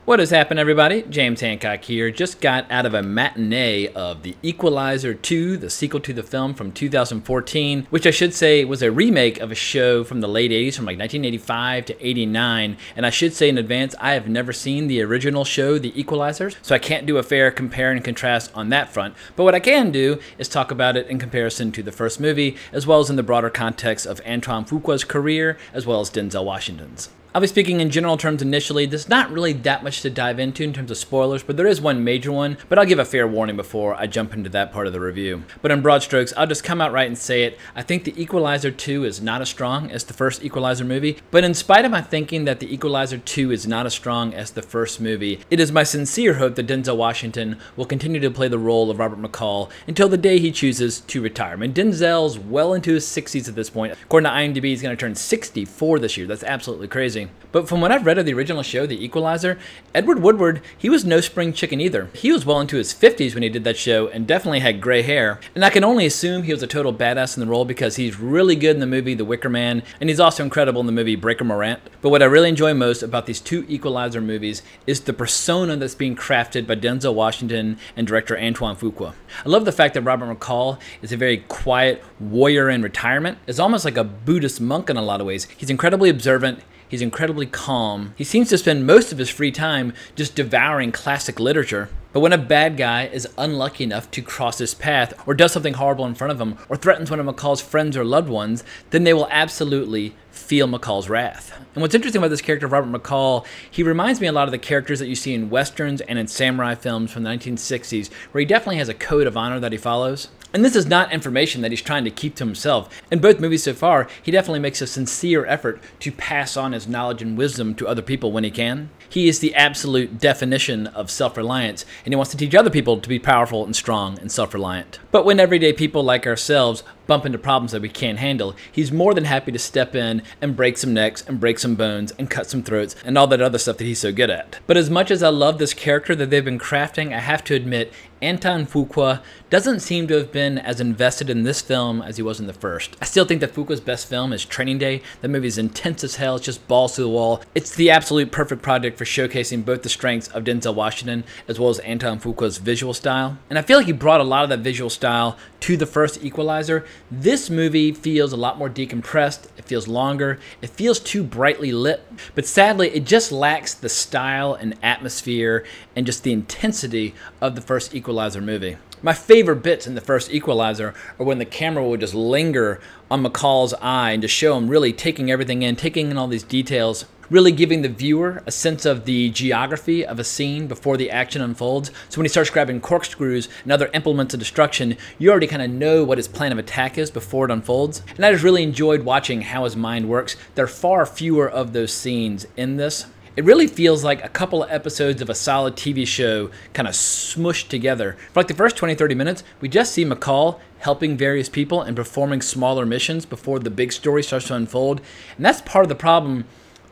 What has happened, everybody? James Hancock here. Just got out of a matinee of The Equalizer 2, the sequel to the film from 2014, which I should say was a remake of a show from the late 80s, from like 1985 to 89. And I should say in advance, I have never seen the original show, The Equalizer, so I can't do a fair compare and contrast on that front. But what I can do is talk about it in comparison to the first movie, as well as in the broader context of Antoine Fuqua's career, as well as Denzel Washington's. I'll be speaking in general terms initially. There's not really that much to dive into in terms of spoilers, but there is one major one, but I'll give a fair warning before I jump into that part of the review. But in broad strokes, I'll just come out right and say it. I think The Equalizer 2 is not as strong as the first Equalizer movie, but in spite of my thinking that The Equalizer 2 is not as strong as the first movie, it is my sincere hope that Denzel Washington will continue to play the role of Robert McCall until the day he chooses to retire. I mean, Denzel's well into his 60s at this point. According to IMDb, he's going to turn 64 this year. That's absolutely crazy. But from what I've read of the original show, The Equalizer, Edward Woodward, he was no spring chicken either. He was well into his 50s when he did that show and definitely had gray hair. And I can only assume he was a total badass in the role because he's really good in the movie The Wicker Man, and he's also incredible in the movie Breaker Morant. But what I really enjoy most about these two Equalizer movies is the persona that's being crafted by Denzel Washington and director Antoine Fuqua. I love the fact that Robert McCall is a very quiet warrior in retirement. Is almost like a Buddhist monk in a lot of ways. He's incredibly observant. He's incredibly calm. He seems to spend most of his free time just devouring classic literature. But when a bad guy is unlucky enough to cross his path, or does something horrible in front of him, or threatens one of McCall's friends or loved ones, then they will absolutely feel McCall's wrath. And what's interesting about this character, Robert McCall, he reminds me a lot of the characters that you see in westerns and in samurai films from the 1960s, where he definitely has a code of honor that he follows. And this is not information that he's trying to keep to himself. In both movies so far, he definitely makes a sincere effort to pass on his knowledge and wisdom to other people when he can. He is the absolute definition of self-reliance, and he wants to teach other people to be powerful and strong and self-reliant. But when everyday people like ourselves bump into problems that we can't handle, he's more than happy to step in and break some necks and break some bones and cut some throats and all that other stuff that he's so good at. But as much as I love this character that they've been crafting, I have to admit, Antoine Fuqua doesn't seem to have been as invested in this film as he was in the first. I still think that Fuqua's best film is Training Day. That movie is intense as hell. It's just balls to the wall. It's the absolute perfect project for showcasing both the strengths of Denzel Washington as well as Antoine Fuqua's visual style. And I feel like he brought a lot of that visual style to the first Equalizer. This movie feels a lot more decompressed. It feels longer. It feels too brightly lit. But sadly, it just lacks the style and atmosphere and just the intensity of the first Equalizer movie. My favorite bits in the first Equalizer are when the camera would just linger on McCall's eye and just show him really taking everything in, taking in all these details, really giving the viewer a sense of the geography of a scene before the action unfolds. So when he starts grabbing corkscrews and other implements of destruction, you already kind of know what his plan of attack is before it unfolds. And I just really enjoyed watching how his mind works. There are far fewer of those scenes in this. It really feels like a couple of episodes of a solid TV show kind of smushed together. For like the first 20-30 minutes, we just see McCall helping various people and performing smaller missions before the big story starts to unfold. And that's part of the problem.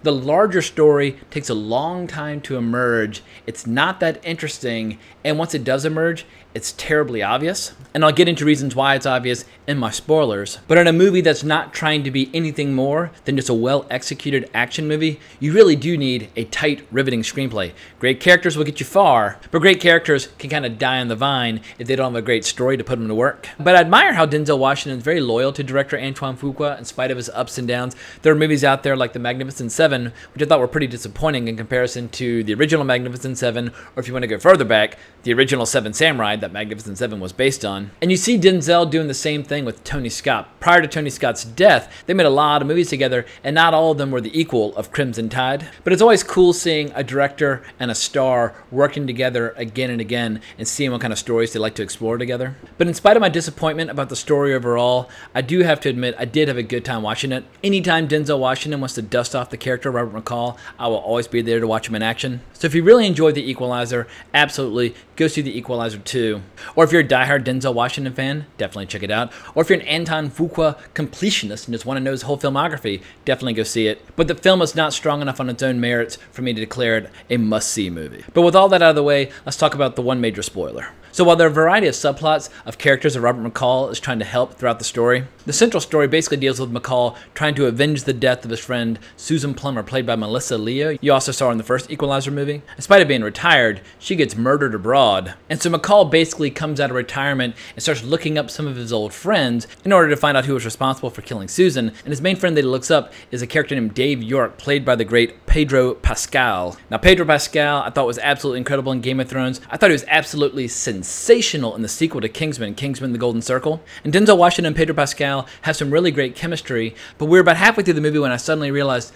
The larger story takes a long time to emerge. It's not that interesting, and once it does emerge, it's terribly obvious. And I'll get into reasons why it's obvious in my spoilers. But in a movie that's not trying to be anything more than just a well-executed action movie, you really do need a tight, riveting screenplay. Great characters will get you far, but great characters can kind of die on the vine if they don't have a great story to put them to work. But I admire how Denzel Washington is very loyal to director Antoine Fuqua in spite of his ups and downs. There are movies out there like The Magnificent Seven, which I thought were pretty disappointing in comparison to the original Magnificent Seven, or if you want to go further back, the original Seven Samurai that Magnificent Seven was based on. And you see Denzel doing the same thing with Tony Scott. Prior to Tony Scott's death, they made a lot of movies together, and not all of them were the equal of Crimson Tide. But it's always cool seeing a director and a star working together again and again and seeing what kind of stories they like to explore together. But in spite of my disappointment about the story overall, I do have to admit I did have a good time watching it. Anytime Denzel Washington wants to dust off the character of Robert McCall, I will always be there to watch him in action. So if you really enjoyed The Equalizer, absolutely go see The Equalizer 2. Or if you're a diehard Denzel Washington fan, definitely check it out. Or if you're an Antoine Fuqua completionist and just want to know his whole filmography, definitely go see it. But the film is not strong enough on its own merits for me to declare it a must-see movie. But with all that out of the way, let's talk about the one major spoiler. So while there are a variety of subplots of characters that Robert McCall is trying to help throughout the story, the central story basically deals with McCall trying to avenge the death of his friend Susan Plum Plummer, played by Melissa Leo. You also saw her in the first Equalizer movie. In spite of being retired, she gets murdered abroad. And so McCall basically comes out of retirement and starts looking up some of his old friends in order to find out who was responsible for killing Susan. And his main friend that he looks up is a character named Dave York, played by the great Pedro Pascal. Now, Pedro Pascal I thought was absolutely incredible in Game of Thrones. I thought he was absolutely sensational in the sequel to Kingsman, The Golden Circle. And Denzel Washington and Pedro Pascal have some really great chemistry, but we're about halfway through the movie when I suddenly realized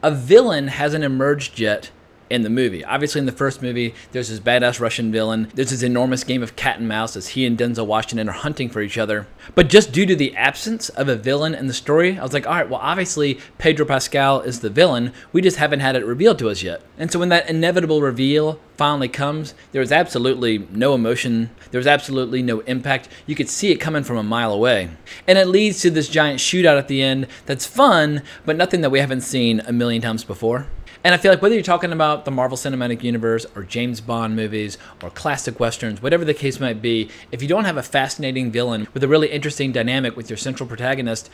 a villain hasn't emerged yet in the movie. Obviously, in the first movie, there's this badass Russian villain. There's this enormous game of cat and mouse as he and Denzel Washington are hunting for each other. But just due to the absence of a villain in the story, I was like, all right, well, obviously, Pedro Pascal is the villain. We just haven't had it revealed to us yet. And so when that inevitable reveal finally comes, there was absolutely no emotion. There was absolutely no impact. You could see it coming from a mile away. And it leads to this giant shootout at the end that's fun, but nothing that we haven't seen a million times before. And I feel like whether you're talking about the Marvel Cinematic Universe or James Bond movies or classic westerns, whatever the case might be, if you don't have a fascinating villain with a really interesting dynamic with your central protagonist,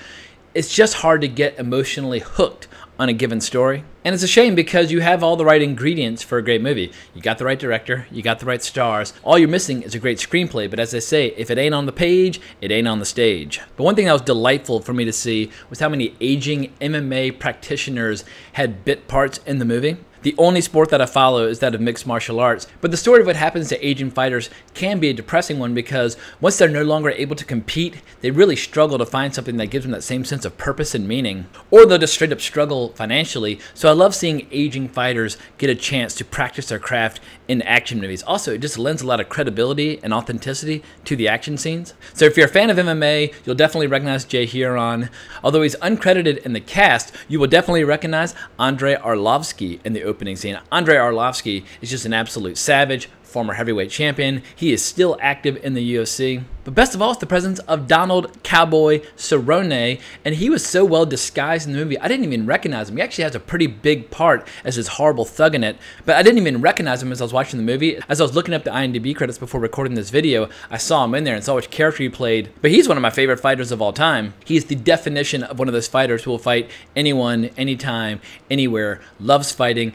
it's just hard to get emotionally hooked on a given story. And it's a shame because you have all the right ingredients for a great movie. You got the right director, you got the right stars. All you're missing is a great screenplay, but as I say, if it ain't on the page, it ain't on the stage. But one thing that was delightful for me to see was how many aging MMA practitioners had bit parts in the movie. The only sport that I follow is that of mixed martial arts, but the story of what happens to aging fighters can be a depressing one because once they're no longer able to compete, they really struggle to find something that gives them that same sense of purpose and meaning, or they'll just straight up struggle financially. So I love seeing aging fighters get a chance to practice their craft in action movies. Also, it just lends a lot of credibility and authenticity to the action scenes. So if you're a fan of MMA, you'll definitely recognize Jay Huron. Although he's uncredited in the cast, you will definitely recognize Andrei Arlovsky in the opening scene. Andrei Arlovsky is just an absolute savage, former heavyweight champion. He is still active in the UFC. But best of all is the presence of Donald Cowboy Cerrone, and he was so well disguised in the movie, I didn't even recognize him. He actually has a pretty big part as this horrible thug in it, but I didn't even recognize him as I was watching the movie. As I was looking up the IMDb credits before recording this video, I saw him in there and saw which character he played. But he's one of my favorite fighters of all time. He's the definition of one of those fighters who will fight anyone, anytime, anywhere, loves fighting.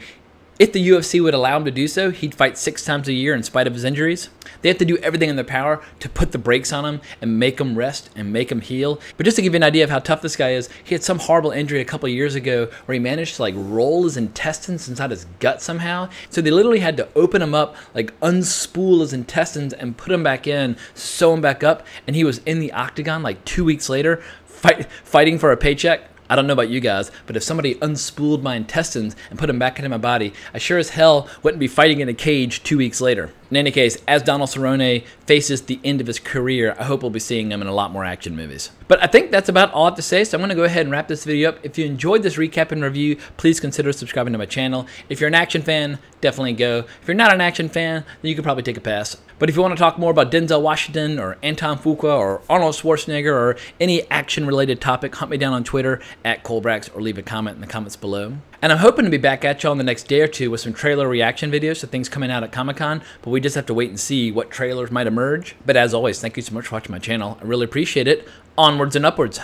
If the UFC would allow him to do so, he'd fight 6 times a year in spite of his injuries. They have to do everything in their power to put the brakes on him and make him rest and make him heal. But just to give you an idea of how tough this guy is, he had some horrible injury a couple of years ago where he managed to like roll his intestines inside his gut somehow. So they literally had to open him up, like unspool his intestines and put him back in, sew him back up. And he was in the octagon like 2 weeks later fighting for a paycheck. I don't know about you guys, but if somebody unspooled my intestines and put them back into my body, I sure as hell wouldn't be fighting in a cage 2 weeks later. In any case, as Donald Cerrone faces the end of his career, I hope we'll be seeing him in a lot more action movies. But I think that's about all I have to say, so I'm going to go ahead and wrap this video up. If you enjoyed this recap and review, please consider subscribing to my channel. If you're an action fan, definitely go. If you're not an action fan, then you can probably take a pass. But if you want to talk more about Denzel Washington or Anton Fuqua or Arnold Schwarzenegger or any action-related topic, hunt me down on Twitter @Colbrax or leave a comment in the comments below. And I'm hoping to be back at y'all in the next day or two with some trailer reaction videos to things coming out at Comic-Con, but we just have to wait and see what trailers might emerge. But as always, thank you so much for watching my channel. I really appreciate it. Onwards and upwards.